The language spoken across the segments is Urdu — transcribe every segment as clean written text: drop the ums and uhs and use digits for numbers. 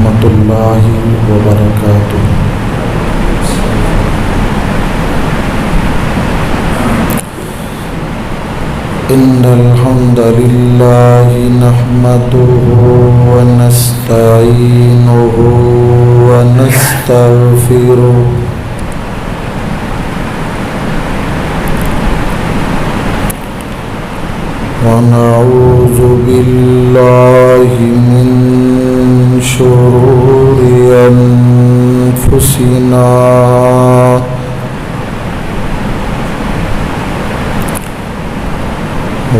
ورحمۃ اللہ وبرکاتہ۔ ان الحمد للہ نحمده ونستعینه ونستغفره ونعوذ باللہ من شرور انفسنا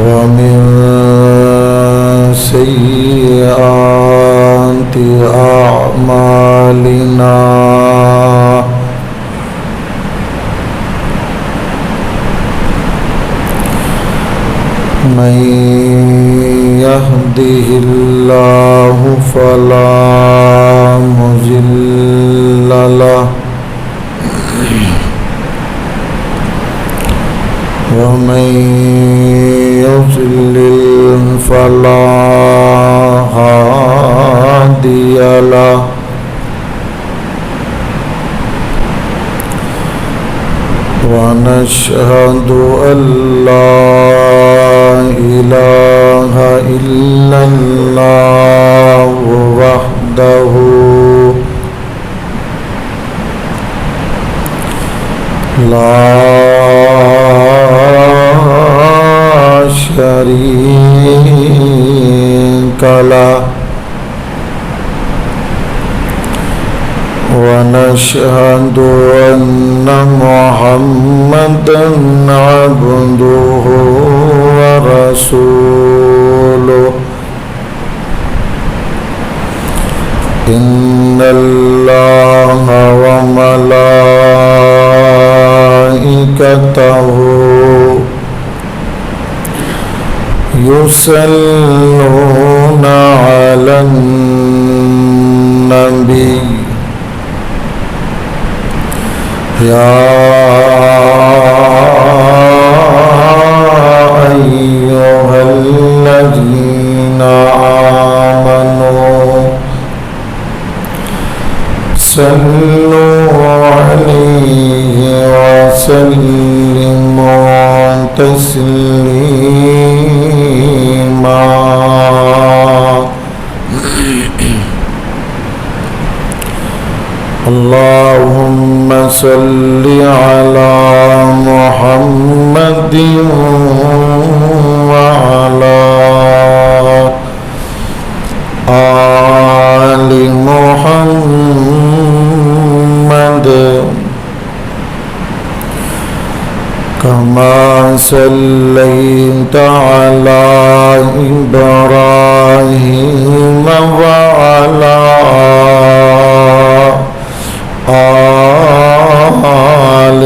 ومن سیئات اعمالنا من يهده الله فلا مضل له ومن يضلل فلا هادي له ونشهد أن لا إله إلا الله وحده لا شريك له ونشهد أن محمدًا عبده ورسوله إن الله وملائكته يصلون على النبي يا أيها الذين آمنوا صلوا عليه وسلموا تسليما اللهم صل على محمد وعلى آل محمد كما صليت على إبراهيم وعلى آل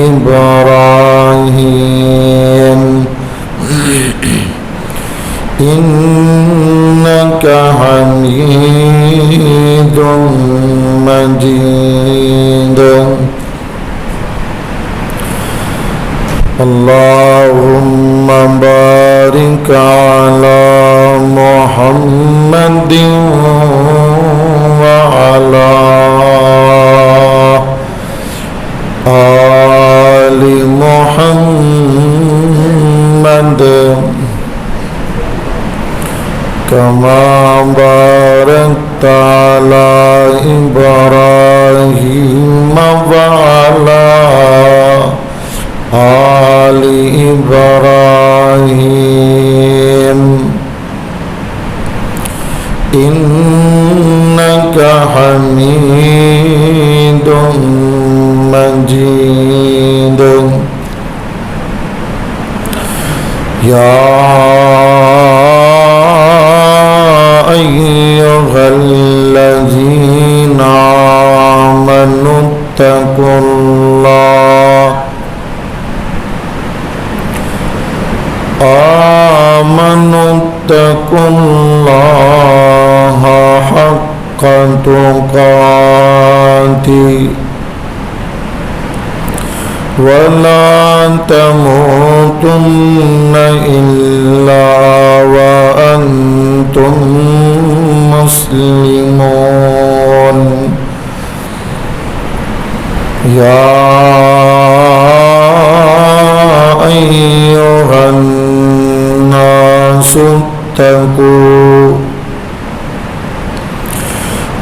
إبراهيم إنك حميد مجيد اللهم بارك على محمد وعلى آل محمد كما باركت على إبراهيم وعلى آل إبراهيم إنك حميد مجيد يا أيها الذين آمنوا اتقوا الله اتقوا الله حق تقاته ولا تموتن إلا وأنتم مسلمون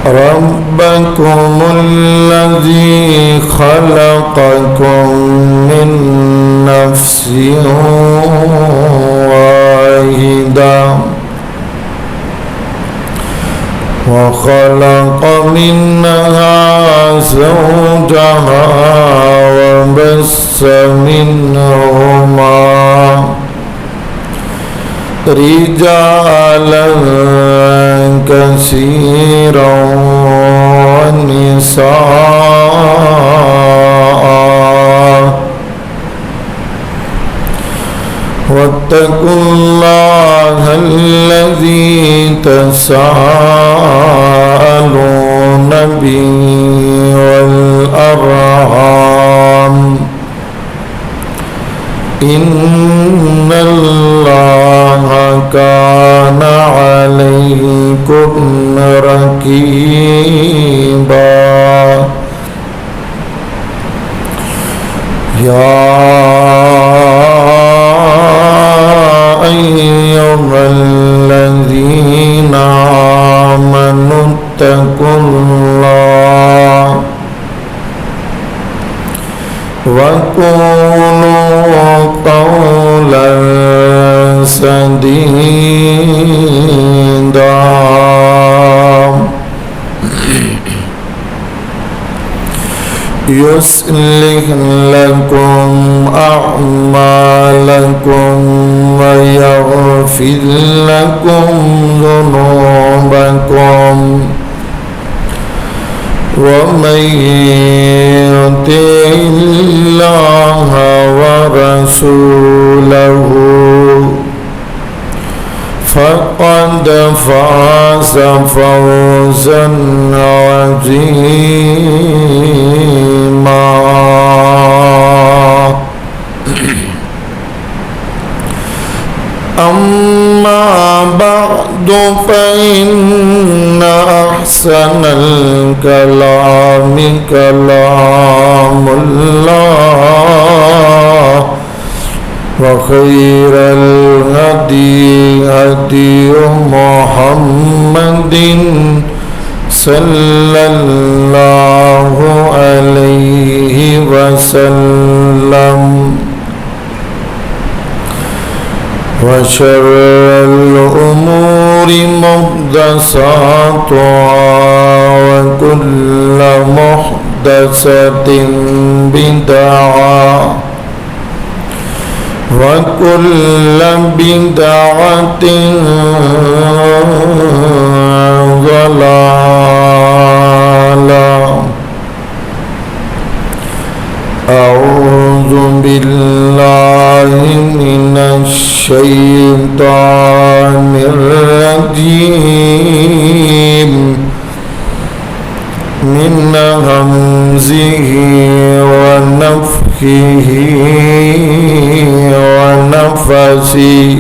ربكم الذي خلقكم من نفس واحدة وخلق منها زوجها وبث منهما رجالا كثيرا ونساء واتقوا الله الذي تساءلون به والأرحام إن الله كان عليكم رقيبا يا أيها الذين آمنوا اتقوا الله وقولوا قولا سديدا يصلح لكم أعمالكم ويغفر لكم ذنوبكم ومن يطع الله ورسوله فقد فاز فوزا عظيما أما بعد فإن أحسن الكلام كلام الله وخير الهدي هدي محمد صلى الله عليه وسلم وشر الأمور محدثاتها وكل محدثة بدعة وكل بدعة ضلالة أعوذ بالله من الشيطان الرجيم من همزه ونفخه ونفسه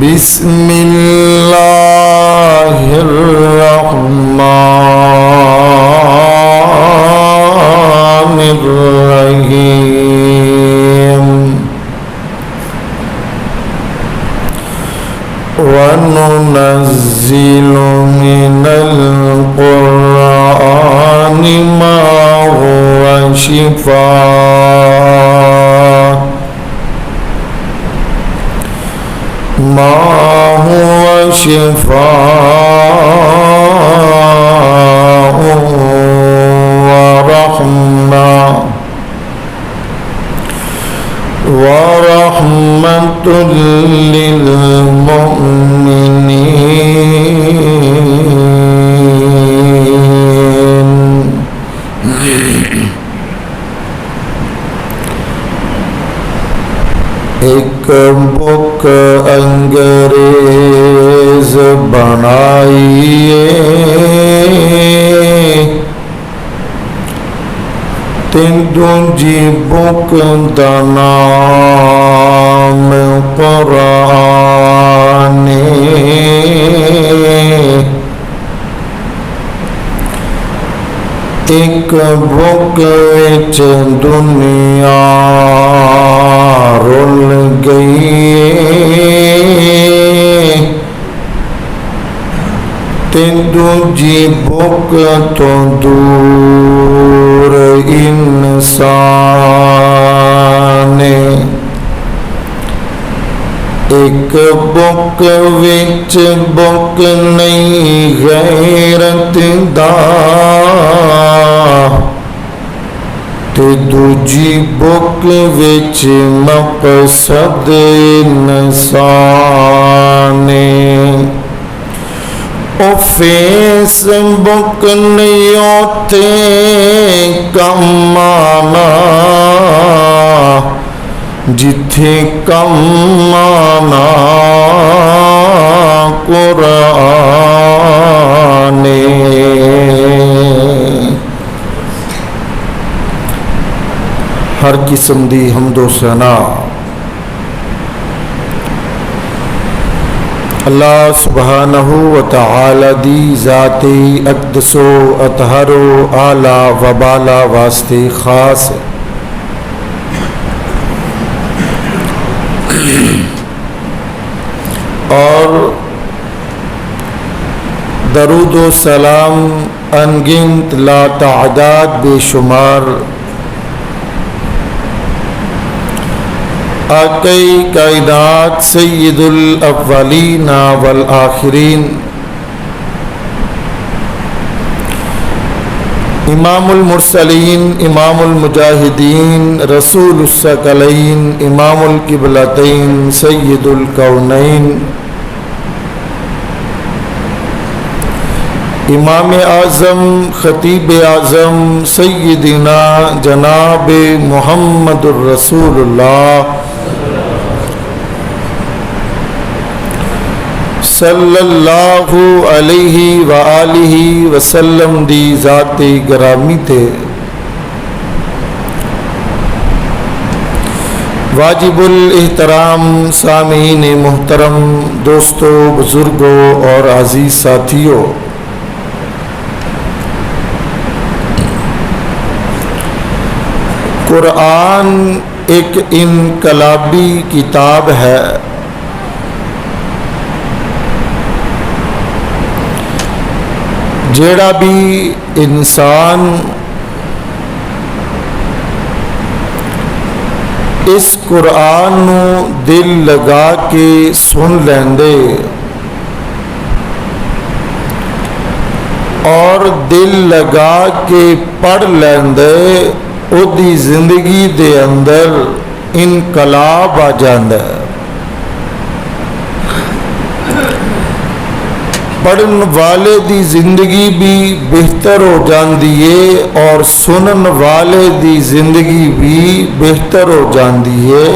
بسم الله الرحمن الرحيم وننزل من القرآن ما هو شفاء ورحمة للمؤمنين. ایک بک انگریز بنائیے تین دوجی بک دا نام قرآن ایک بک وچ دنیا رول گئی ਦੂਜੀ ਬੁੱਕ ਤੋਂ ਦੂਰ ਇਨਸਾਨ ਇੱਕ ਬੁੱਕ ਵਿੱਚ ਬੁੱਕ ਨਹੀਂ ਗੈਰਤ ਦਾ ਤੇ ਦੂਜੀ ਬੁੱਕ ਵਿੱਚ ਮਕਸਦ ਇਨਸਾਨ ਉਹ ਫੇਸਬੁੱਕ ਨਹੀਂ ਉੱਥੇ ਕੰਮ ਆਉਣਾ ਜਿੱਥੇ ਕੰਮ ਆਉਣਾ ਕੁਰਾਨ ہر قسم دی حمد و ثنا اللہ سبحانہ و تعالی دی ذات اقدس و اطہر و اعلی و بالا واسطے خاص ہے۔ اور درود و سلام انگنت لا تعداد بے شمار آقائی کائنات سید الاولین والآخرین امام المرسلین امام المجاہدین رسول الثقلین امام القبلتین سید الکونین امام اعظم خطیب اعظم سیدنا جناب محمد الرسول اللہ صلی اللہ علیہ وآلہ وسلم دی ذات گرامی تے واجب الاحترام سامعین محترم دوستو بزرگوں اور عزیز ساتھیوں، قرآن ایک انقلابی کتاب ہے۔ جیڑا بھی انسان اس قرآن نو دل لگا کے سن لیندے اور دل لگا کے پڑھ لیندے او دی زندگی دے اندر انقلاب آ جاندا ہے۔ پڑھن والے دی زندگی بھی بہتر ہو جاندی ہے اور سنن والے دی زندگی بھی بہتر ہو جاندی ہے۔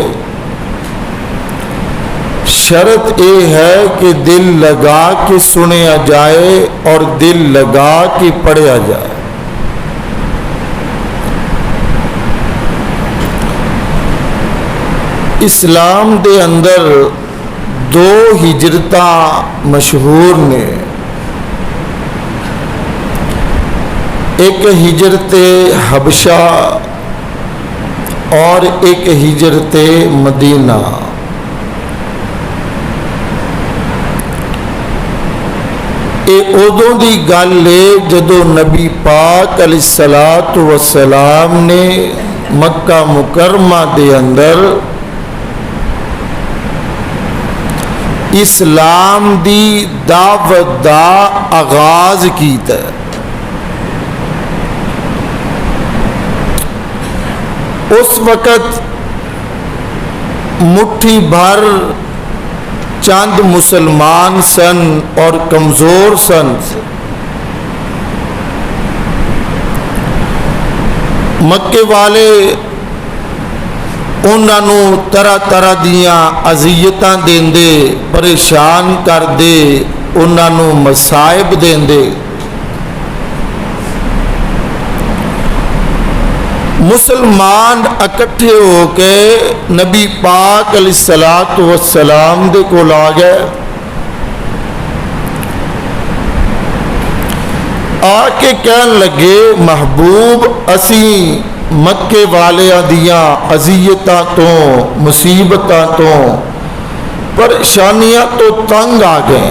شرط یہ ہے کہ دل لگا کے سنیا جائے اور دل لگا کے پڑھیا جائے۔ اسلام دے اندر دو ہجرتاں مشہور نے، ایک ہجرت حبشہ اور ایک ہجرت مدینہ۔ یہ ادوں دی گل ہے جدو نبی پاک علیہ الصلوۃ والسلام نے مکہ مکرمہ دے اندر اسلام دی دعوت دا آغاز کیتا ہے۔ اس وقت مٹھی بھر چند مسلمان سن اور کمزور سن۔ مکے والے انہاں نو طرح طرح دیاں اذیتاں دیندے، پریشان کر دے، انہاں نو مصائب دیندے۔ مسلمان اکٹھے ہو کے نبی پاک علیہ الصلوۃ والسلام دے کول آ گئے، آ کے کہن لگے محبوب اسی مکے والیاں دیاں اذیتاں تو مصیبتاں تو پریشانیاں تو تنگ آ گئے،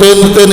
3-3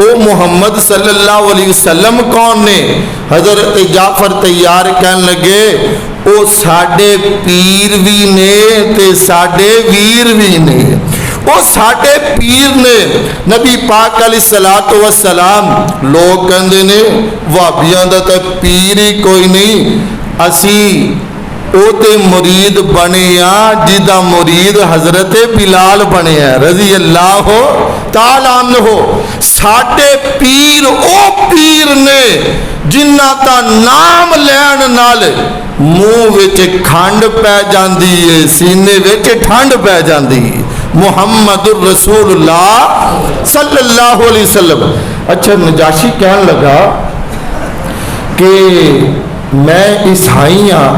او محمد صلی اللہ علیہ وسلم کون نے؟ حضرت جعفر تیار کہن لگے او ساڈے پیر بھی نے تے ساڈے ویر بھی نے، وہ ساڈے پیر نے۔ نبی پاک علیہ الصلوۃ والسلام لوگ کہندے نے وہابیاں دا تے پیر ہی کوئی نہیں، اسی او تے مرید بنے جدا مرید حضرت بلال بنے رضی اللہ تعالی عنہ۔ ساڈے پیر او پیر نے جنہ دا نام لین نال منہ وچ کھنڈ پہ جاندی ہے، سینے وچ ٹھنڈ پہ جاندی ہے، محمد الرسول اللہ صلی اللہ علیہ وسلم۔ اچھا نجاشی کہنے لگا کہ میں عیسائی ہاں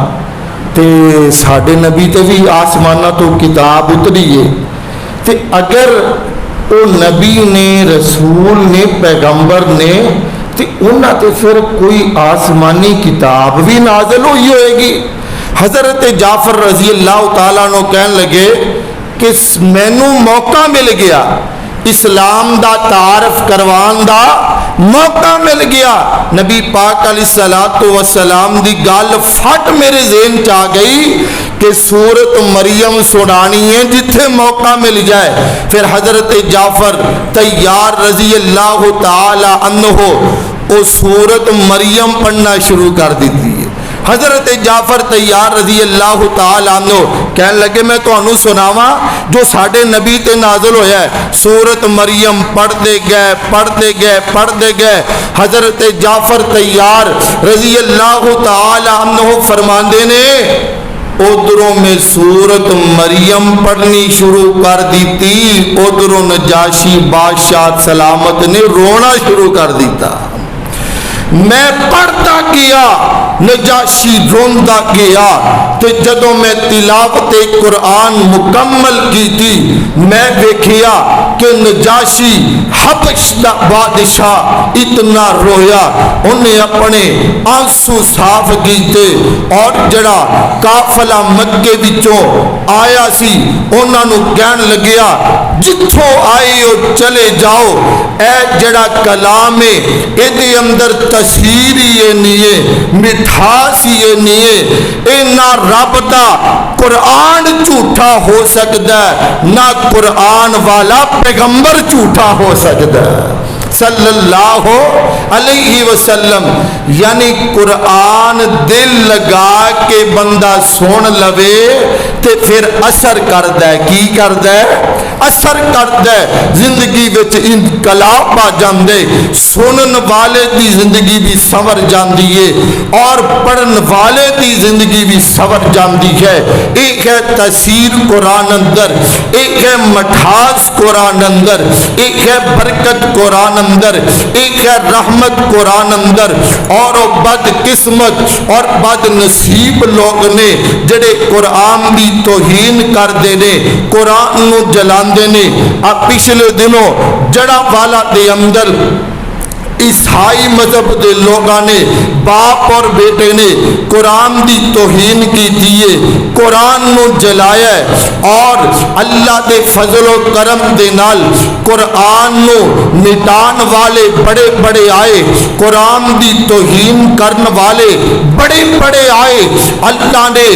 تے ساڈے نبی تے بھی آسمانہ تو کتاب اتری ہے، تے اگر وہ نبی نے رسول نے پیغمبر نے تے انہاں تے پھر کوئی آسمانی کتاب بھی نازل ہوئی ہوئے گی۔ حضرت جعفر رضی اللہ تعالیٰ عنہ کہنے لگے کہ مینوں موقع مل گیا، اسلام دا تعارف کروان دا موقع مل گیا۔ نبی پاک علیہ الصلوۃ والسلام دی گل فٹ میرے ذہن چ آ گئی کہ سورت مریم سنانی ہے جتھے موقع مل جائے۔ پھر حضرت جعفر تیار رضی اللہ تعالی عنہ وہ سورت مریم پڑھنا شروع کر دیتی ہے۔ حضرت جعفر تیار رضی اللہ تعالی عنہ کہنے لگے میں تو انہوں سناواں جو ساڑھے نبی تے نازل ہویا ہے۔ سورت مریم پڑھتے گئے حضرت جعفر تیار رضی اللہ تعالی عنہ فرماندے نے ادھروں میں سورت مریم پڑھنی شروع کر دیتی، ادھروں نجاشی بادشاہ سلامت نے رونا شروع کر دیتا۔ میں پڑھتا گیا نجاشی روندا گیا، تے جدوں میں تلاوت قرآن مکمل کی تھی میں دیکھیا کہ نجاشی حبش دا بادشاہ اتنا رویا، انہیں اپنے آنسو صاف کیتے اور جڑا قافلہ مکے وچوں آیا سی انہاں نو کہن لگیا جتھوں آئے ہو چلے جاؤ، اے جڑا کلام ہے ایدے اندر تشہیر ہی نہیں ہے، مٹھاس ہی نہیں ہے، اے نہ رب دا قرآن جھوٹا ہو سکتا ہے نہ قرآن والا پیغمبر جھوٹا ہو سکتا ہے صلی اللہ علیہ وسلم۔ یعنی قرآن دل لگا کے بندہ سن لوے تے پھر اثر کردا ہے، کی کردا ہے؟ اثر کردا ہے، زندگی وچ انقلاب آ جاندے، سنن والے دی زندگی بھی سنور جاندی ہے اور پڑھن والے دی زندگی بھی سنور جاندی ہے۔ ایک ہے تاثیر قرآن اندر، ایک ہے مٹھاس قرآن اندر، ایک ہے برکت قرآن اندر، ایک ہے رحمت قرآن اندر۔ اور بد قسمت اور بد نصیب لوگ نے جڑے قرآن دی توہین کر دے نے، قرآن نو جلاندے نے۔ اب پچھلے دنوں جڑا والا دے اندر عیسائی مذہب دے لوگاں نے باپ اور بیٹے نے قرآن دی توہین کی دیئے، قرآن نو جلایا ہے اور اللہ دے فضل و کرم دے نال قرآن نو مٹان والے بڑے بڑے آئے، قرآن دی توہین کرن والے بڑے بڑے آئے، اللہ نے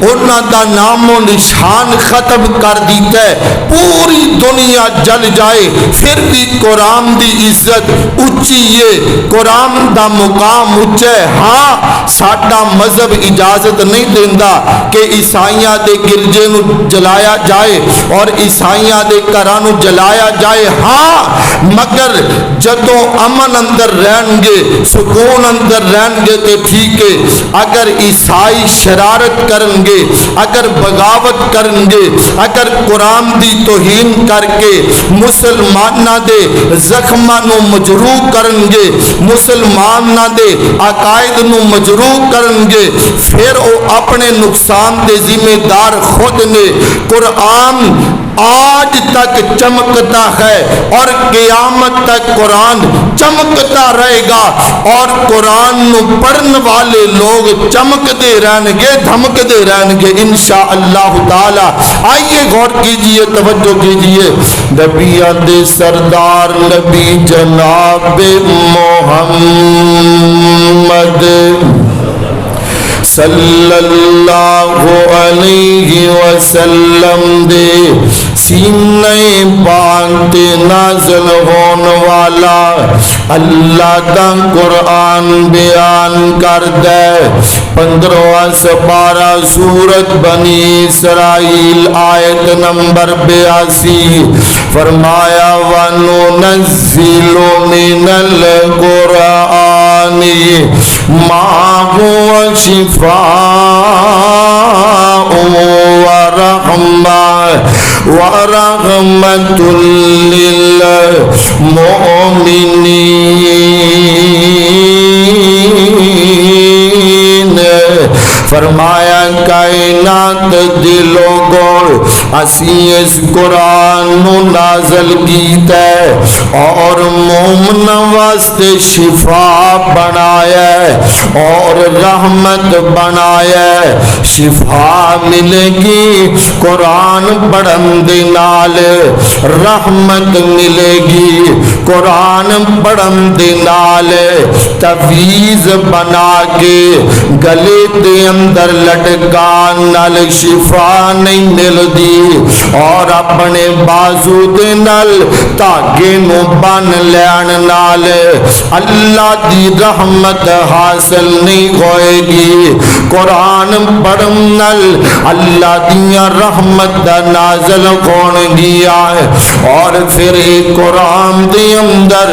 انہاں دا نام و نشان ختم کر دیتا ہے، پوری دنیا جل جائے پھر بھی قرآن دی عزت اچھی ہے، قرآن دا مقام اچھا ہے۔ ہاں ساڈا مذہب اجازت نہیں دیندا کہ عیسائیاں دے گرجے نو جلایا جائے اور عیسائیاں دے گھراں نو جلایا جائے، ہاں مگر جدوں امن اندر رہن گے، سکون اندر رہن گے تے ٹھیک ہے۔ اگر عیسائی شرارت کرن گے، اگر بغاوت کرن گے، اگر قرآن دی توہین کر کے مسلماناں دے زخماں نو مجروح کرن گے، مسلماناں دے عقائد نو مجروح کرن گے، پھر وہ اپنے نقصان دے ذمہ دار خود نے۔ قرآن آج تک چمکتا ہے اور قیامت تک قرآن چمکتا رہے گا، اور قرآن نو پڑھن والے لوگ چمکتے رہن گے، دھمکتے رہن گے انشاءاللہ تعالی۔ آئیے غور کیجئے، توجہ کیجئے، نبیوں دے سردار نبی جناب محمد صلی اللہ علیہ وسلم دے سینے پاک تے نازل ہون والا اللہ دا قرآن بیان کر دے۔ 15واں سپارہ سورت بنی اسرائیل آیت نمبر 82 فرمایا وَنُنَزِّلُ مِنَ الْقُرْآنِ مَا هُوَ شِفَاءٌ وَرَحْمَةٌ لِّلْمُؤْمِنِينَ۔ فرمایا کائنات دے لوگوں اسی اس قرآن نو نازل کیتا ہے اور مومن واسطے شفا بنایا ہے اور رحمت بنایا ہے۔ شفا ملے گی قرآن پڑھن دے نال، رحمت ملے گی قرآن پڑھن دے نال۔ تعویذ بنا کے گلے دے اندر لٹکان نال شفا نہیں ملدی، اور اپنے بازو دے نال تاگے نو بن لین نال اللہ دی رحمت حاصل نہیں ہوئے گی۔ قرآن پڑھن نال اللہ دیاں رحمت دا نازل ہون گیا ہے، اور پھر قرآن دے اندر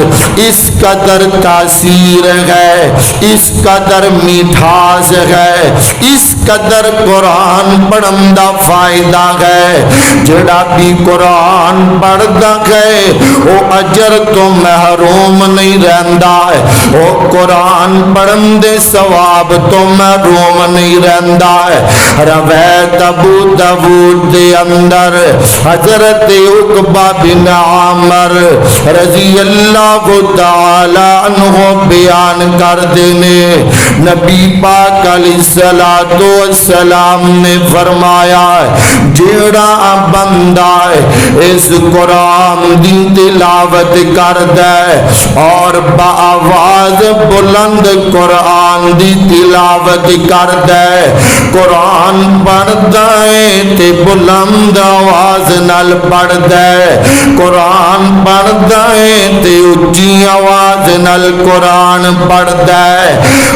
اس قدر تاثیر ہے، اس قدر میٹھاس ہے، اس قدر قرآن پڑھن دا فائدہ ہے۔ جڑا بھی قرآن پڑھدا ہے وہ اجر تو محروم نہیں رہندا ہے، وہ قرآن پڑھن دے ثواب تو محروم نہیں رہندا ہے۔ روایت ابو داؤد دے اندر حضرت عقبہ بن عامر رضی اللہ تعالی عنہ بیان کر دینے، نبی پاک علیہ السلام نے فرمایا جیڑا بندہ اس قرآن دی تلاوت کر دے اور بآواز بلند قرآن دی تلاوت کر دے، قرآن پڑھ دے تے بلند آواز نال پڑھ دے، قرآن پڑھ دے تے اچھی آواز نال قرآن پڑھ دے،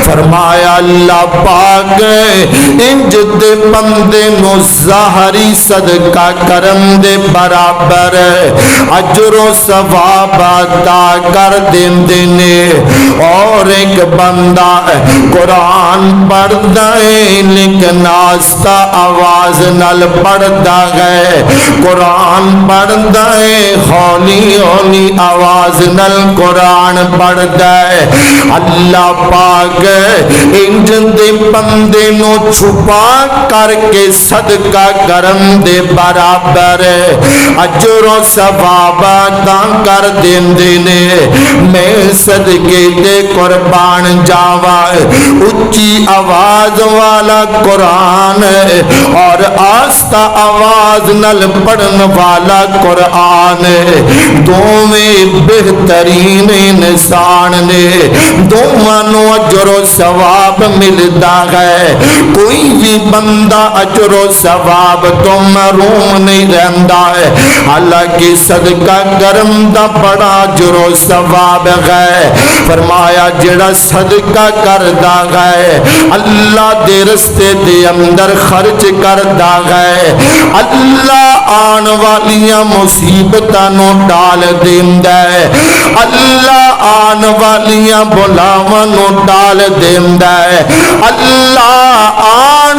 فرمایا اللہ پاک انج دے بندے نو ظاہری صدقہ کرم دے برابر اجر و ثواب عطا کر دیندے نے۔ اور ایک بندہ قرآن پڑھدا ہے لیکن آہستہ آواز نال پڑھدا ہے، قرآن پڑھدا ہے ہولی ہولی آواز نال قرآن پڑھدا ہے، اللہ پاک انج دے بندے نو چھپا کر کے صدقہ کرم دے برابر اجر و ثواب عطا کر دیندے نے۔ میں صدقے دے قربان جاواں، اچھی آواز والا قرآن اور آہستہ آواز نال پڑھن والا قرآن دوویں بہترین انسان نے، دوواں نو اجر و ثواب ملدا ہے، کوئی بھی بندہ اجر و ثواب تو محروم نہیں رہندا ہے، حالانکہ صدقہ کرم دا بڑا اجر و ثواب ہے۔ فرمایا جڑا صدقہ کردا ہے اللہ دے رستے دے اندر خرچ کردا ہے، اللہ آن والیاں مصیبتاں نو ٹال دیندا ہے، اللہ آن والیاں بلاواں نو ٹال دیندا ہے، اللہ آن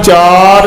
4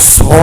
100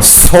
100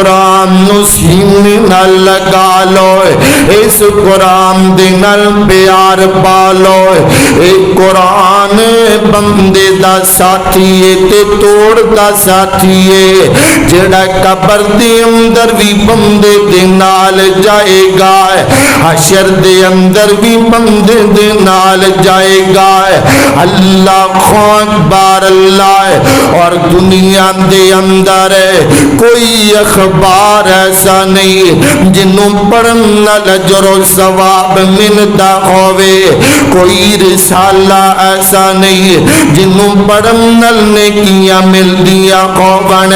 قرآن نو سینے نال لگا لو اس قرآن دے نال پیار پا لو اے قرآن بندے دا ساتھی ہے تے توڑ دا ساتھی ہے جڑا قبر دے اندر بھی بندے دے نال جائے گا حشر دے اندر بھی بندے دے نال جائے گا اللہ اکبر اللہ اور دنیا دے اندر کوئی اخبار ایسا نہیں جنوں پڑھن نال اجر و ثواب ملدا ہووے کوئی رسالہ ایسا نہیں جنوں پڑھن نال نیکیاں ملدیاں ہوون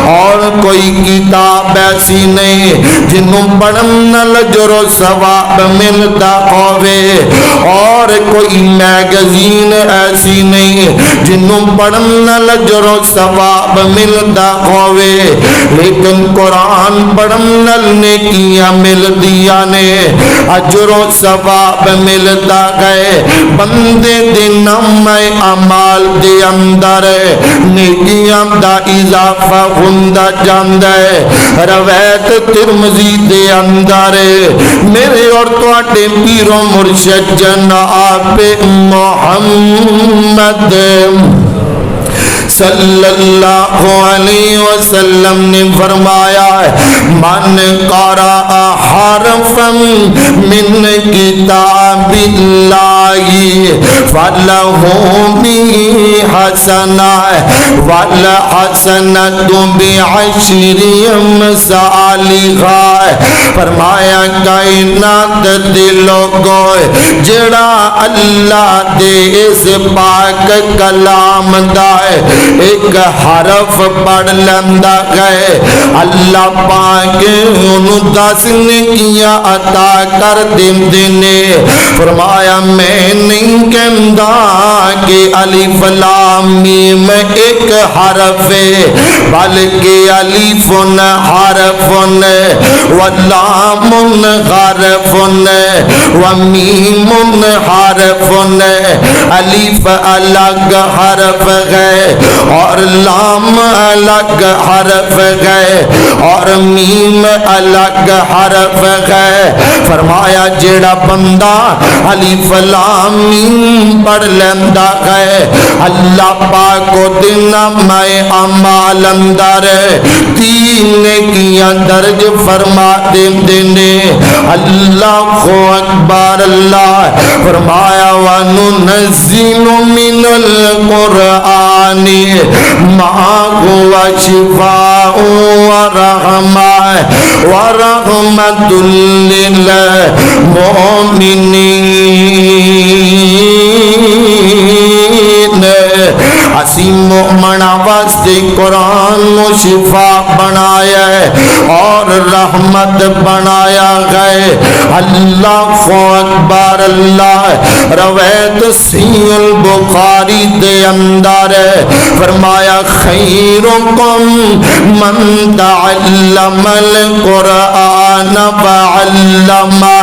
اور کوئی کتاب ایسی نہیں جنوں پڑھن نال اجر و ثواب ملدا ہووے اور کوئی میگزین ایسی نہیں جنوں پڑھن نال اجر و ثواب ملدا ہووے لیکن قرآن پڑھن نال نیکیاں ملدیاں نے اجر و ثواب ملدا گئے بندے دے نام اعمال دے اندر نیکیاں دا اضافہ ہوندا جاندا ہے روایت ترمذی دے اندر میرے اور تواڈے پیر و مرشد جناب محمد صلی اللہ علیہ وسلم نے فرمایا من قرأ حرفا من کتاب اللہ فلہ به حسنہ والحسنۃ بعشر امثالہا فرمایا کائنات دے لوگوں جڑا اللہ دے اس پاک کلام دا ایک حرف پڑھ لیندا گئے اللہ پاک انہوں 10 نیکیاں عطا کر دیندے نے فرمایا میں نہیں کہندا کہ الف لام میم ایک حرف ہے بلکہ الف حرف ولام حرف ومیم حرف الف الگ حرف ہے اور لام الگ حرف ہے اور میم الگ حرف ہے فرمایا جیڑا بندہ الف لام میم پڑھ لیندا ہے اللہ پاک کو دینا میں اعمال اندر 3 نیکیاں درج فرما دیندے نے اللہ اکبر اللہ فرمایا وَنُنَزِّلُ مِنَ الْقُرْآنِ مَا هُوَ شِفَاءٌ وَرَحْمَةٌ لِّلْمُؤْمِنِينَ اسی مومنہ واسطے قرآن و شفا بنایا ہے اور رحمت بنایا گئے اللہ اکبر اللہ روایت صحیح البخاری دے اندر فرمایا خیرکم من تعلم القرآن وعلمہ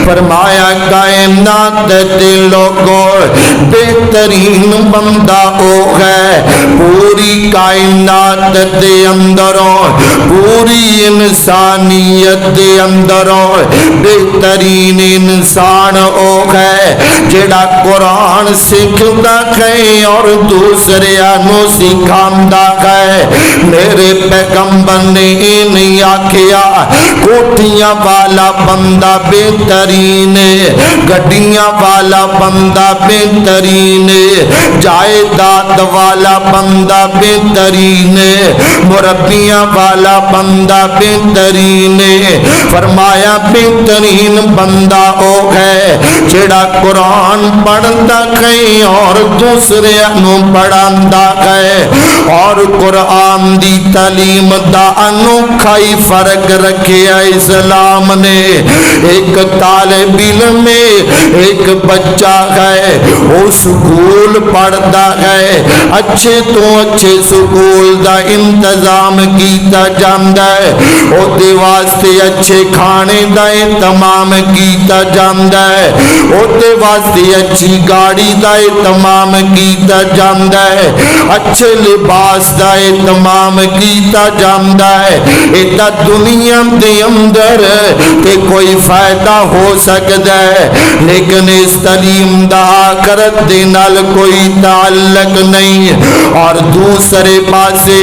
فرمایا کائنات دے لوگوں بہترین بندہ او ہے پوری کائنات دے اندروں پوری انسانیت دے اندروں بہترین انسان او ہے جڑا قرآن سکھدا ہے اور دوسرے نو سکھاندا ہے میرے پیغمبر نے نہیں آکھیا کوٹھیاں والا بندہ بہترین گڈیاں والا بندہ بہترین جائیداد والا بندہ بہترین مربیاں والا بندہ بہترین فرمایا بہترین بندہ او ہے جڑا قرآن پڑھتا ہے اور دوسرے نو پڑھاندا ہے اور قرآن دی تعلیم دا انوکھا ہی فرق رکھیا اسلام نے ایک طالب علم ایک بچہ ہے وہ سکول پڑھتا ہے اچھے تو اچھے سکول دا انتظام کیتا جاندا ہے او دے واسطے اچھے کھانے دا اہتمام کیتا جاندا ہے او دے واسطے اچھی گاڑی دا اہتمام کیتا جاندا ہے اچھے لباس دا اہتمام کیتا جاندا ہے ایتا دنیا دے اندر تے کوئی فائدہ ہو سکتا ہے لیکن اس تعلیم دا آخرت دے نال کوئی تعلق نہیں اور دوسرے پاسے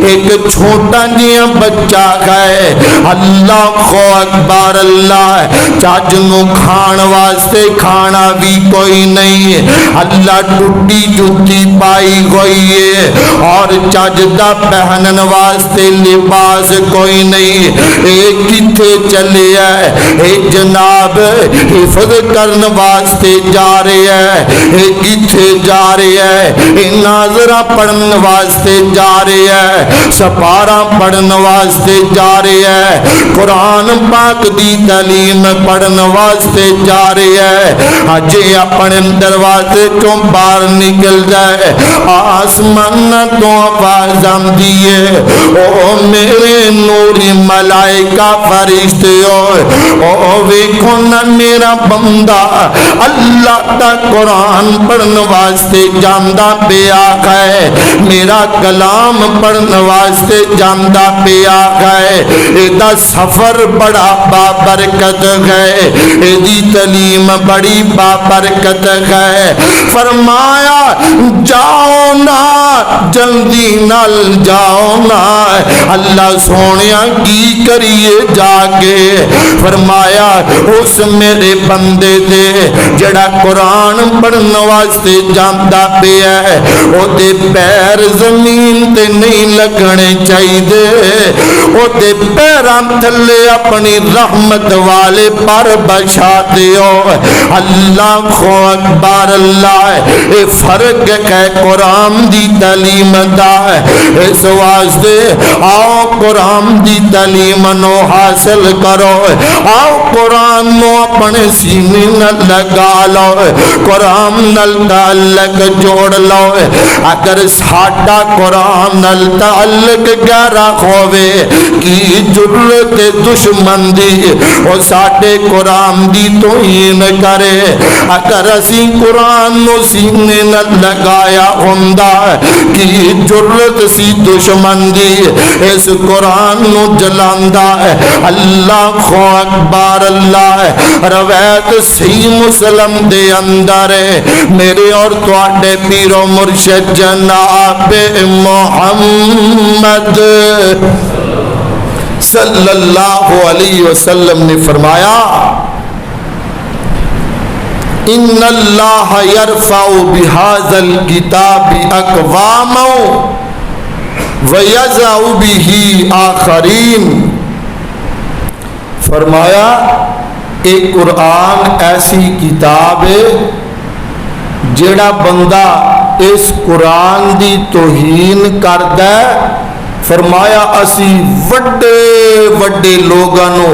ایک چھوٹا جیا بچہ ہے اللہ خو اکبر اللہ چاچ نو کھان واسطے کھانا بھی کوئی نہیں اللہ ٹوٹی جوتی پائی ہوئی ہے اور چاچ دا پہنن واسطے لباس کوئی نہیں ایک کتے چلے ہے ایک جناب حفظ کرن واسطے جا رہے ہے ایک کتے جا رہے ہے ناظرہ پڑھن واسطے جا رہے ہے سپارہ پڑھن واسطے جا رہے ہے قرآن پاک دی تعلیم پڑھن واسطے جا رہے ہے اجے اپنے دروازے تو باہر نکل جائے آسمان تو آواز آندی ہے او میرے نوری ملائکہ فرشتے او ویکھو نا میرا بندہ اللہ دا قرآن پڑھن واسطے جاندا پیا ہے میرا کلام پڑھن واسطے جاندا پیا ہے ایدا سفر بڑا بابرکت ہے ایدی تعلیم بڑی بابرکت ہے فرمایا جاؤ نا جلدی نال جاؤ نا اللہ سونیا کی کریے جا کے فرمایا اس میرے بندے دے جڑا قرآن پڑھن واسطے جاندا پیا ہے او دے پیر زمین تے نہیں لگنے چاہیے او دے پیراں تھلے اپنی رحمت والے پر بچھا دیو اللہ خو اکبر اللہ اے فرق ہے قرآن دی تعلیم دا اس واسطے آؤ قرآن دی تعلیم نو حاصل کرو آؤ قرآن نو اپنے سینے نال لگا لو قرآن نال تعلق جوڑ لو اگر ساڈا قرآن نال تعلق گہرا ہووے کی جرت دشمن دی او ساڈے قرآن دی توہین کرے اگر اسی قرآن نو سینے نال لگایا ہوندا کی جرت سی دشمن دی اس قرآن نو جلاندا ہے اللہ خو اکبر اللہ روایت صحیح مسلم دے اندر ہے میرے اور تواڈے پیر و مرشد جناب محمد صلی اللہ علیہ وسلم نے فرمایا ان اللہ یرفع بہذا الکتاب اقواما ویضع بہ آخرین فرمایا ایک قرآن ایسی کتاب ہے جڑا بندہ اس قرآن دی توہین کردا ہے فرمایا اسی وڈے وڈے لوگاں نو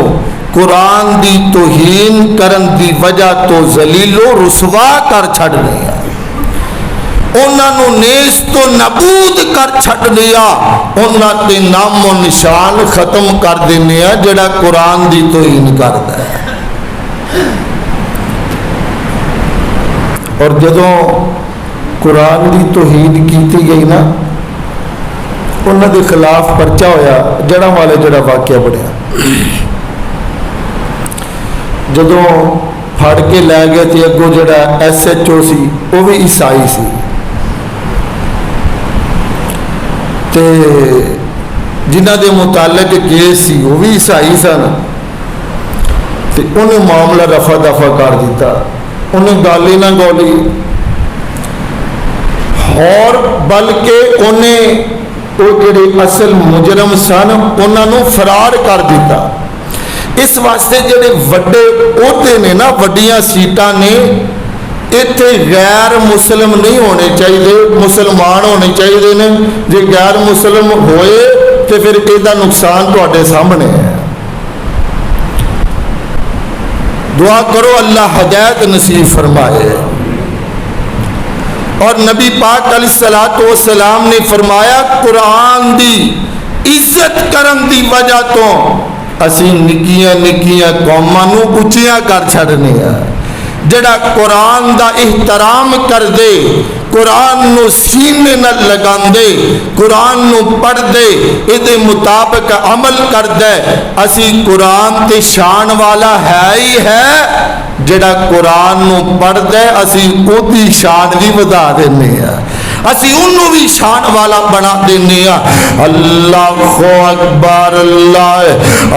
قرآن دی توہین کرن دی وجہ تو ذلیل و رسوا کر چھڑ دیا انہاں نو نیست و نابود کر چھڑ دیا انہاں تے نام و نشان ختم کر دینے جڑا قرآن دی توہین کردا ہے اور جدوں قرآن دی توہین کیتی گئی نا انہاں دے خلاف پرچہ ہویا جڑا والے جڑا واقعہ بڑھیا جدوں پھڑ کے لے گئے تھے اگوں جڑا ایس ایچ او سی وہ بھی عیسائی سی تے جنہ دے متعلق کیس سی وہ بھی عیسائی سن تے انہیں معاملہ رفع دفع کر دیتا انہیں گالی نہ گولی اور بلکہ انہیں وہ جڑے اصل مجرم سن انہوں نے فرار کر دیتا اس واسطے جڑے وڈے عہدے نے نا وڈیاں سیٹاں نے اتنے غیر مسلم نہیں ہونے چاہیے مسلمان ہونے چاہیے نے جی غیر مسلم ہوئے تو پھر یہ نقصان تواڈے سامنے ہے دعا کرو اللہ ہدایت نصیب فرمائے۔ اور نبی پاک علیہ الصلوۃ والسلام نے فرمایا قرآن دی عزت کرن دی وجہ تو اسی نکیاں نکیاں قوماں نو اچیاں کر چھڑنے ہیں۔ جڑا قرآن دا احترام کر دے، قرآن نو سینے نہ لگان دے، قرآن نو پڑھ دے، ادھے مطابق عمل کر دے، اسی قرآن تے شان والا ہے ہی ہے۔ جڑا قرآن نو پڑھ دے اسی اودی شان بھی ودا دینے ہیں، اسی انہوں بھی شان والا بنا دینے ہیں۔ اللہ اکبر، اللہ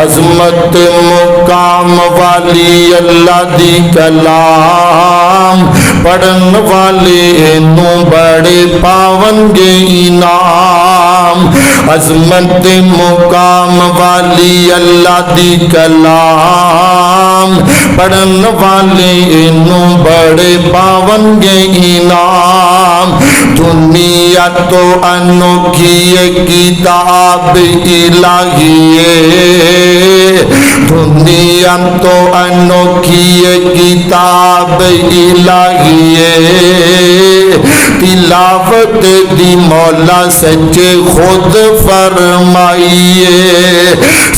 عظمت مقام والی اللہ دی کلام پڑھن والے نو بڑے پاون گے انعام۔ عظمت مقام والی اللہ دی کلام پڑھن والے نو بڑے پاون گے انعام۔ دنیا تو انوکھی کتاب الہی ہے، دنیا تو انوکھی کتاب الہی ہے، تلاوت دی مولا سچے خود فرمائیے۔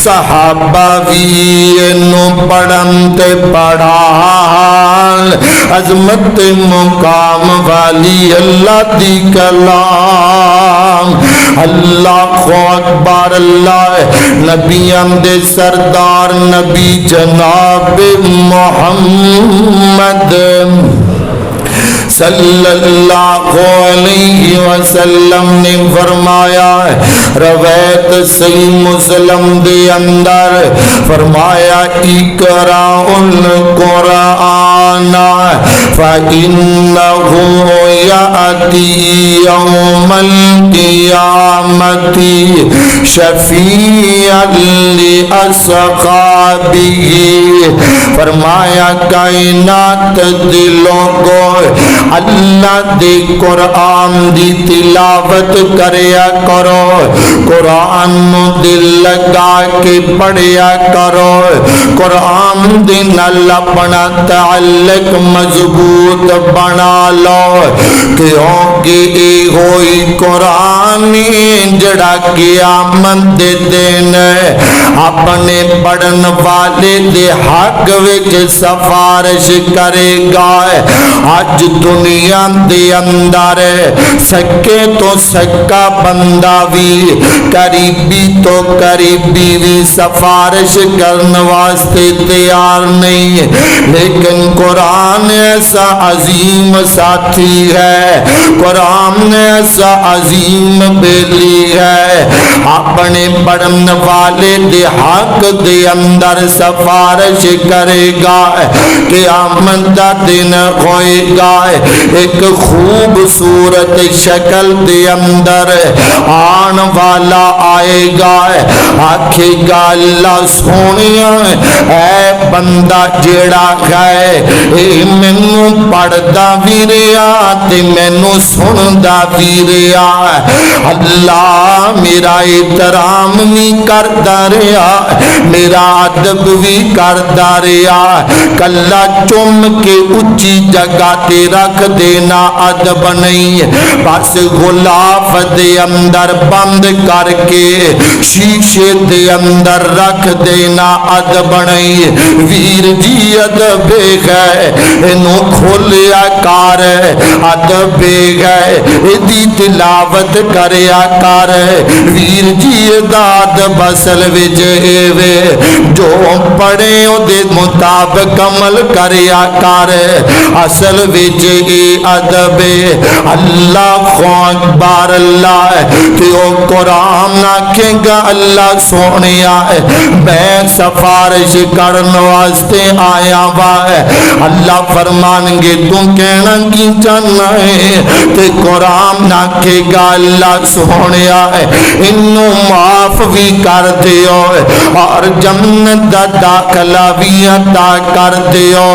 صحابہ بھی انو پڑھن تے پڑھان، عظمت مقام والی اللہ دی کلام۔ اللہ اکبر، اللہ نبیوں دے سردار نبی جناب محمد صلی اللہ علیہ وسلم نے فرمایا، روایت صحیح مسلم دے اندر فرمایا، اقرأ القرآن فإنہ یأتی یوم القیامت شفیعا لأصحابہ۔ فرمایا کائنات دے لوگوں اللہ دے قرآن دی تلاوت کریا کرو، قرآن نو دل لگا کے پڑھیا کرو، قرآن دے نال اپنا تعلق مضبوط بنا لو، کیونکہ اے ہوئی قرآن جڑا قیامت دے دن اپنے پڑھن والے دے حق وچ سفارش کرے گا۔ آج دنیا دے اندر سکے تو سکا بندہ بھی، قریبی تو قریبی بھی سفارش کرنے واسطے تیار نہیں، لیکن قرآن ایسا عظیم ساتھی ہے، قرآن ایسا عظیم بیلی ہے، اپنے پڑھن والے دے حق دے اندر سفارش کرے گا۔ قیامت دا دن ہوئے گا، ایک خوبصورت شکل دے اندر آن والا آئے گا، آکھے گا اللہ سونیا اے بندہ جیڑا ہے اے مینوں پڑھدا بھی رہیا تے مینوں سندا بھی رہیا، اللہ میرا احترام بھی کردا رہیا، میرا ادب بھی کردا رہیا، کلا چوم کے اچھی جگہ تے رکھ دینا ادب نہیں، بس غلاف دے اندر بند کر کے شیشے دے اندر رکھ دینا ادب نہیں۔ ویر جی ادب ہے انو کھولیا کار، ادب ہے ادی تلاوت کریا کار، ویر جی اداد بسل وچ ایوے جو پڑھے او دے مطابق عمل کریا کار، اصل وچ اے ادب اللہ اکبر، اللہ کہ او قرآن آکھے گا اللہ سونیا میں سفارش کرن واسطے آیا وا، اللہ فرمان گے تو کہنا کی چاہنا ہے، تے قرآن آکھے گا اللہ سونیا انہوں معاف بھی کر دیو اور جنت دا داخلہ بھی عطا کر دیو.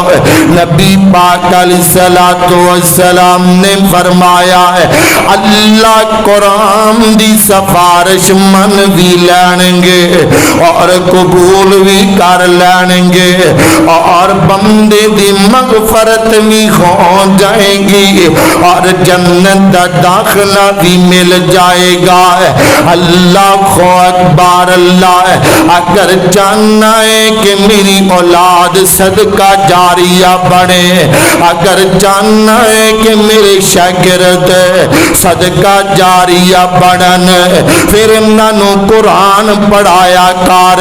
نبی پاک علیہ الصلوۃ والسلام نے فرمایا ہے اللہ قرآن دی سفارش من بھی لین گے اور قبول بھی کر لین گے اور بندے دی مغفرت بھی ہو جائے گی اور جنت دا داخلہ بھی مل جائے گا. اللہ اکبر. اللہ اگر جاننا ہے کہ میری اولاد صدقہ جاریہ بنے, اگر جاننا ہے کہ میرے شاگرد صدقہ جاریہ بنن, پھر انہوں قرآن پڑھایا کر,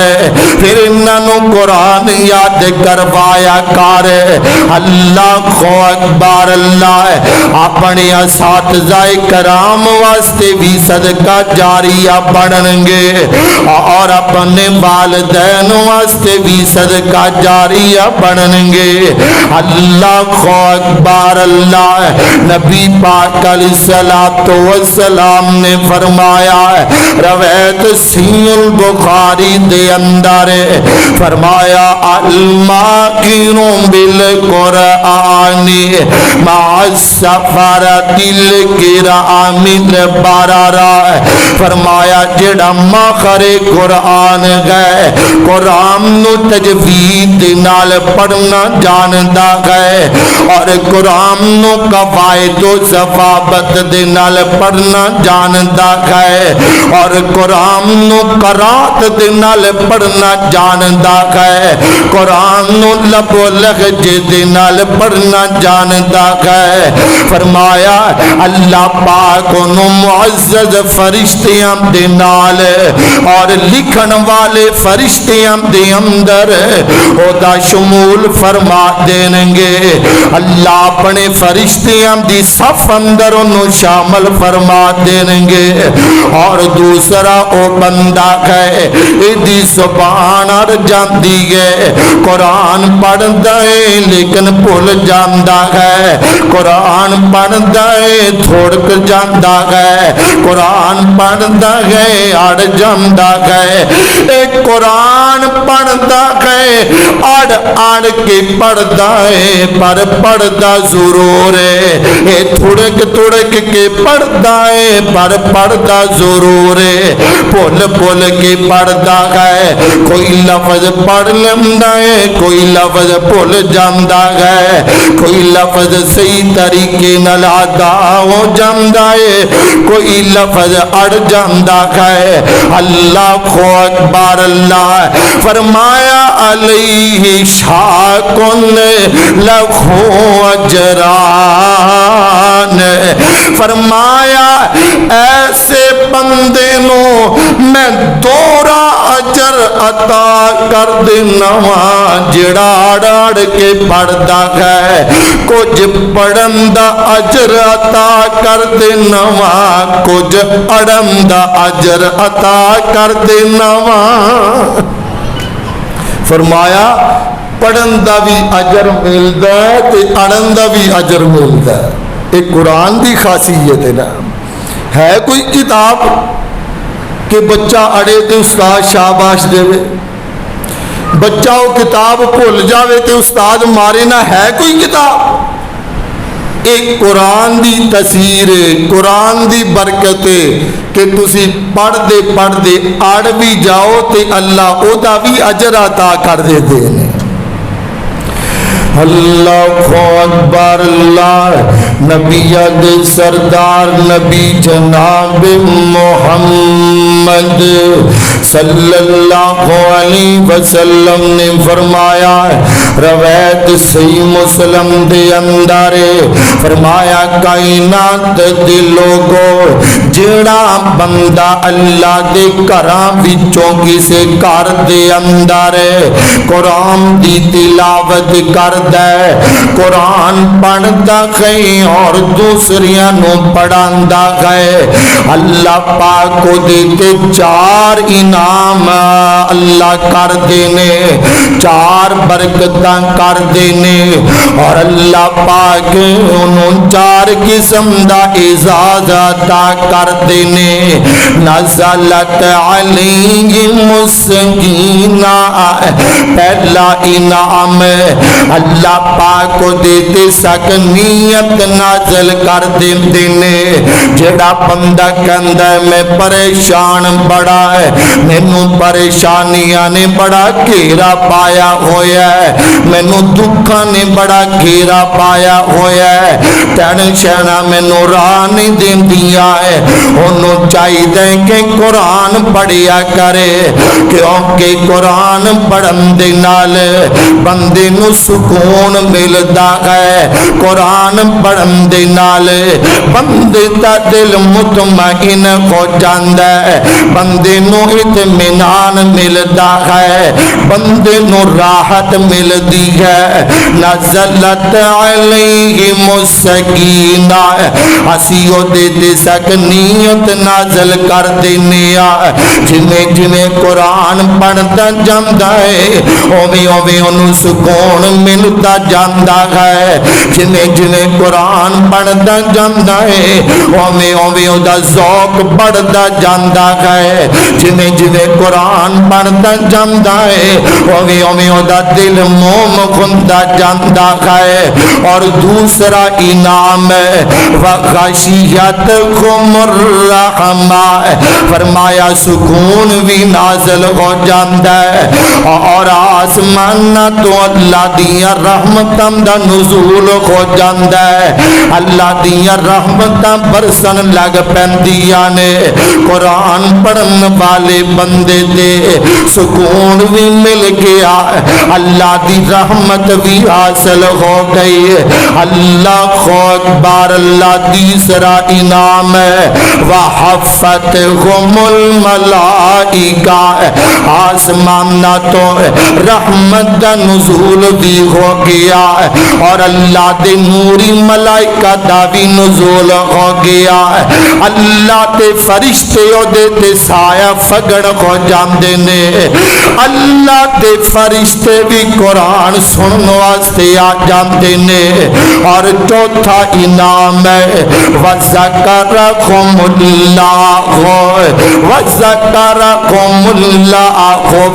پھر انہوں قرآن یاد کروایا کر. اللہ اکبر. اللہ اپنے اساتذہ کرام واسطے بھی صدقہ جاریہ بنن گے اور اپنے والدین واسطے بھی صدقہ جاریہ بنن گے. اللہ اکبر. اللہ نبی پاک علیہ الصلوۃ والسلام نے فرمایا روایت صحیح البخاری دے اندر فرمایا الماکر بالقرآن مع السفرۃ الکرام البررہ. فرمایا جڑا ماخر قرآن ہے, قرآن نو تجوید نال پڑھنا جاندا ہے اور قرآن نو قواعد و ضوابط دے نال پڑھنا جاندا ہے اور قرآن نو قرات دے نال پڑھنا جاندا ہے, قرآن نو لب و لہجے دے نال پڑھنا جاندا ہے. فرمایا اللہ پاک نو معزز فرشتیاں دے نال اور لکھن والے فرشتیاں دے اندر او دا شمول فرما دیں گے. اللہ اپنے فرشتیاں دی صف اندر انہوں شامل فرما دیں گے. اور دوسرا او بندہ ہے ایدی زبان اڑ جاندی ہے, قرآن پڑھدا ہے لیکن بھول جاندا ہے, قرآن پڑھدا ہے تھوڑک جاندا ہے, قرآن پڑھدا ہے اڑ جاندا ہے. ایک قرآن پڑھدا ہے اڑ کے پڑھدا ہے پر پڑھدا ضرور ہے, اے تھوڑک تھوڑک کے پڑھدا ہے پر پڑھدا ضرور ہے, بھول بھول کے پڑھدا ہے. کوئی لفظ پڑھ لیندا ہے, کوئی لفظ بھول جاندا ہے, کوئی لفظ صحیح طریقے نال ادا ہو جاندا ہے, کوئی لفظ اڑ جاندا ہے. اللہ اکبر. اللہ فرمایا علیہ شاکن لہو اجران. فرمایا ایسے بندے نو میں دوہرا اجر عطا کر دینا وا جڑا اڑ کے پڑھدا ہے, کچھ پڑھن دا اجر عطا کر دینا وا, کچھ اڑن دا اجر عطا کر دینا وا. فرمایا پڑھن دا بھی اجر ملدا ہے تے اڑن دا بھی اجر ملدا ہے. ایک قرآن دی خاصیت ہے نا. ہے کوئی کتاب کہ بچہ اڑے تے استاد شاباش دے, بچہ وہ کتاب بھول جاوے تے استاد مارے نہ, ہے کوئی کتاب؟ ایک قرآن دی تاثیر, قرآن دی برکت کہ تسی پڑھ دے اڑ بھی جاؤ تے اللہ او دا بھی اجر عطا کر دے نے. اللہ اکبر. اللہ نبی سردار نبی جناب محمد صلی اللہ علیہ وسلم نے فرمایا روایت صحیح مسلم دے اندر فرمایا کائنات دے لوگو جڑا بندہ اللہ دے گھراں وچوں کسے گھر دے اندر قرآن دی تلاوت کردا ہے, قرآن پڑھدا ہے اور دوسریاں نو پڑھاندا ہے, اللہ پاک کو دیتے 4 انعام اللہ کر دینے, 4 برکت عبادتاں کردے نے اور اللہ پاک انہوں 4 قسم دا اعزاز عطا کردے نے نزلت علیہم السکینہ پہلا انعام اللہ پاک کو دیتے سکنیت نازل کر دیندے نے جڑا بندہ کہندا ہے میں پریشان بڑا ہے مینوں پریشانیاں نے بڑا گھیرا پایا ہویا ہے مینوں دکھاں نے بڑا گھیرا پایا ہویا ہے ٹینشناں مینوں راہ نہیں دیندیاں ہے انہوں چاہیے کہ قرآن پڑھیا کرے کیونکہ قرآن پڑھن دے نال بندے نو سکون ملدا ہے قرآن پڑھن دے نال بندے دا دل مطمئن ہو جاندا ہے بندے نو اطمینان ملدا ہے بندے نو راحت ملدی ہے نزلت علیہم السکینہ اسی او دے سکنیت نازل کر دینے جویں جویں قرآن پڑھدا جاندا ہے اوویں اوویں انہوں سکون ملدا جاندا ہے جویں جویں قرآن پڑھدا جاندا ہے اوویں اوویں او دا ذوق بڑھدا جاندا ہے جویں جویں قرآن پڑھدا جاندا ہے اوویں اوویں او دا دل موم ہوندا جاندا ہے اور دوسرا انعام ہے وغشیتکم الرحمہ فرمایا سکون بھی نازل ہو جاندا ہے اور آسمان تو اللہ دیاں رحمتاں دا نزول ہو جاندا ہے اللہ دیاں رحمتاں برسن لگ پیندیاں نے قرآن پڑھن والے بندے دے سکون بھی مل گیا اللہ دی رحمت بھی حاصل ہو گئی اللہ اکبر اللہ تیسرا انعام ہے وحفتہم الملائکہ آسمان تو رحمت دا نزول بھی ہو گیا اور اللہ دے نوری ملائکہ دا بھی نزول ہو گیا اللہ تے فرشتے او دے تے سایہ فگڑ ہو جاندے نے اللہ تے فرشتے بھی قرآن سنن واسطے آ جاندے نے اور چوتھا انعام ہے وذکرکم اللہ وذکرکم اللہ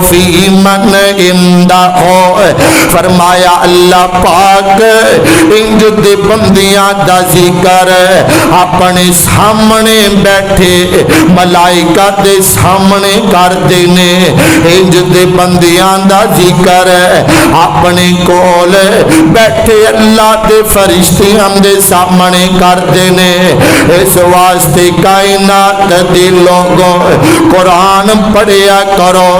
فی من عندہ فرمایا اللہ پاک انج دے بندیاں دا ذکر اپنے سامنے بیٹھے ملائکہ دے سامنے کر دینے انج دے بندیاں دا ذکر اپنے کول بیٹھے اللہ دے فرشتیاں دے سامنے کر دینے اس واسطے کائنات دے لوگوں قرآن پڑھیا کرو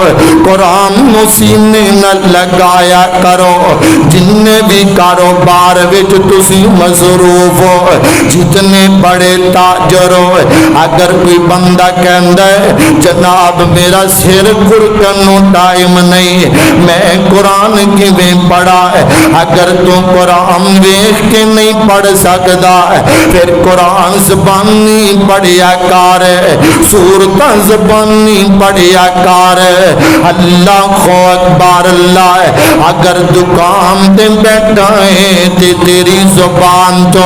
قرآن سینے نہ لگایا کرو جن بھی کاروبار وچ تسی مصروف ہو جتنے بڑے تاجر ہو اگر کوئی بندہ کہندا ہے جناب میرا سر کھڑکنوں ٹائم نہیں میں قرآن کیویں پڑھا ہے اگر تو قرآن ویکھ کے نہیں پڑھ سکدا پھر قرآن زبانی پڑھیا کر سورتاں زبانی پڑھیا کر اللہ اکبر اللہ اگر دکان تے بیٹھا ہے تے تیری زبان تو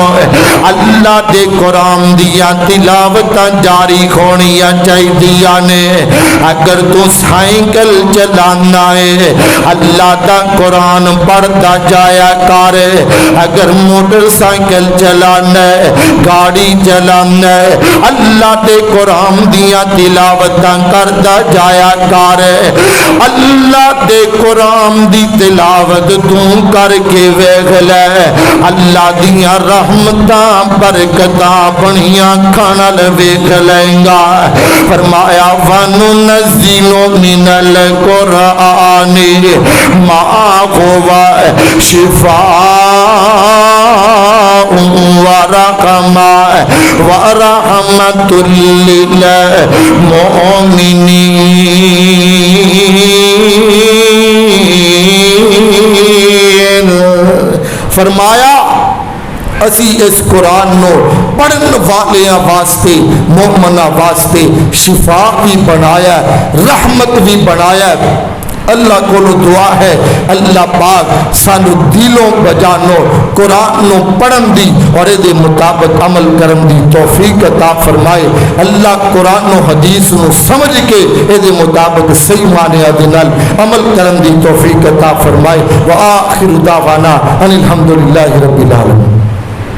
اللہ دے قرآن دیا تلاوتاں جاری ہونیاں چاہیدیاں نے اگر تو سائیکل چلانا ہے اللہ دا قرآن پڑھتا جایا کر اگر موٹر سائیکل چلانا ہے گاڑی چلانا ہے اللہ دے قرآن دیا تلاوتاں کرتا جایا کر اللہ دے قرآن دی تلاوت تو کر کے ویکھ لے اللہ دیا رحمتاں برکتاں بڑیاں کھانا ویکھ لیں گا فرمایا وَنُنَزِّلُ مِنَ الْقُرْآنِ مَا هُوَ شِفَاءٌ وَرَحْمَةٌ لِّلْمُؤْمِنِينَ فرمایا اسی اس قرآن نو پڑھن والیاں واسطے مومنہ واسطے شفا بھی بنایا رحمت بھی بنایا اللہ کو دعا ہے اللہ پاک سانو دلوں بجانو قرآن نو پڑھن دی اور دے مطابق عمل کرن دی توفیق عطا فرمائے. اللہ قرآن و حدیث نو سمجھ کے دے مطابق صحیح معنی دے نال عمل کرن دی توفیق عطا فرمائے. وآخر دعوانا ان الحمدللہ رب العالمین.